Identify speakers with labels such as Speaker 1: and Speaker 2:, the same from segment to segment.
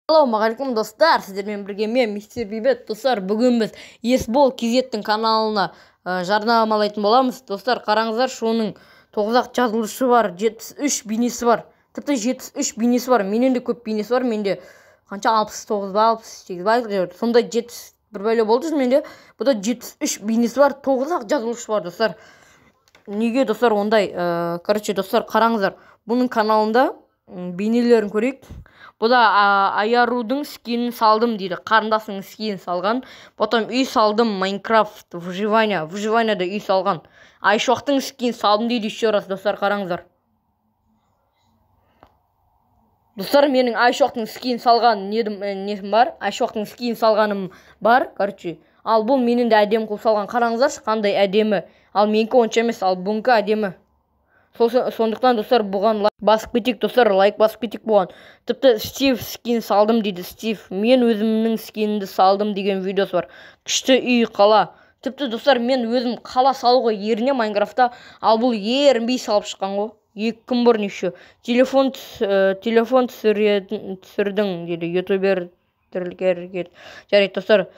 Speaker 1: Ассалаумағалейкум достар, сіздермен бірге мен мистер Бейбет. Достар, бүгін біз Есбол KZ каналына жарнамалайтын боламыз. Достар, қараңыздар, шоның 9 жазылышы бар, 73 бейнесі бар. Тіпті 73 бейнесі бар. Менен де көп бейнесі бар. Менде қанша 69 ба, 68 ба, сондай 71 бәле болды менде. Бұда 73 бейнесі бар, 9 жазылышы бар, достар. Неге достар ондай? Достар, қараңыздар. Бұның каналында бейнелерін көрейік. Бұда Аярудың скинін салдым дейді. Қарындасының скинін салған. Потом үй салдым, Майнкрафт, выживанияда үй салған. Айшоқтың скинін салдым дейді еще раз, достар, қараңыздар. Достар, менің Айшоқтың скинін салған несім бар? Айшоқтың скинін салғаным бар, Ал бұл менің де әдемі қылып салған. Қараңыздар, қандай әдемі. Ал менікі онша емес, ал бұнкі әдемі. Сондықтан достар, бұған лайк басып кетейік, достар, лайк басып кетейік бұған. Тіпті Стив скин салдым дейді, Стив. Мен өзімнің скинімді салдым деген видеосы бар. Күшті үй, қала. Тіпті достар, мен өзім қала салуға еріне Майнкрафтта, ал бұл ерінбей салып шыққан ғой. 2 күн бұрын еще. Телефон түсірдің дейді, ютубер тірлікер. Жарайды, достар,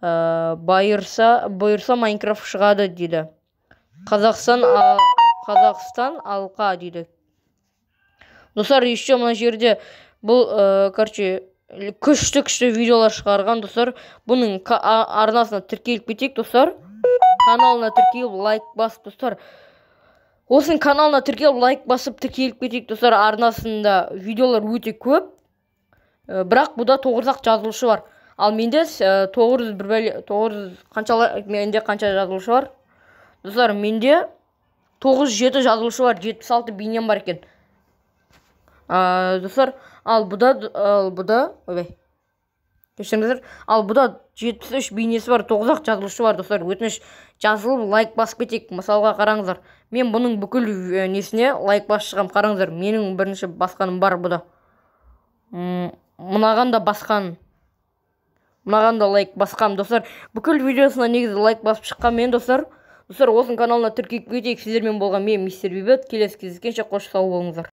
Speaker 1: бұйырса Майнкрафт шығады дейді. Қазақстан алқа дейді. Достар, еще мына жерде бұл күшті видеолар шығарған, достар. Бұның арнасына тіркеліп кетейік, достар. Каналына тіркеліп лайк басып, достар. Осының каналына тіркеліп лайк басып тіркеліп кетейік, достар. Арнасында видеолар өте көп. Бірақ бұда 9 жазылышы бар. Ал менде 900 қанша жазылышы бар? Достар, менде 97 жазылышы бар, 76 бейнем бар екен. Достар, ал бұда 73 бейнесі бар, 9 жазылышы бар, достар. Өтініш жазылып лайк басып кетейік. Мысалға қараңыздар, мен бұның бүкіл несіне лайк басып шығам. Қараңыздар, менің бірінші басқаным бар бұда. Мұнаған да лайк басқам, достар. Бүкіл видеосына негізі лайк басып шыққан мен, достар. Достар, осының каналына тіркеліп кетейік. Сіздермен болған мен мистер Бейбет. Келесі кездескенше қош сау болыңыздар.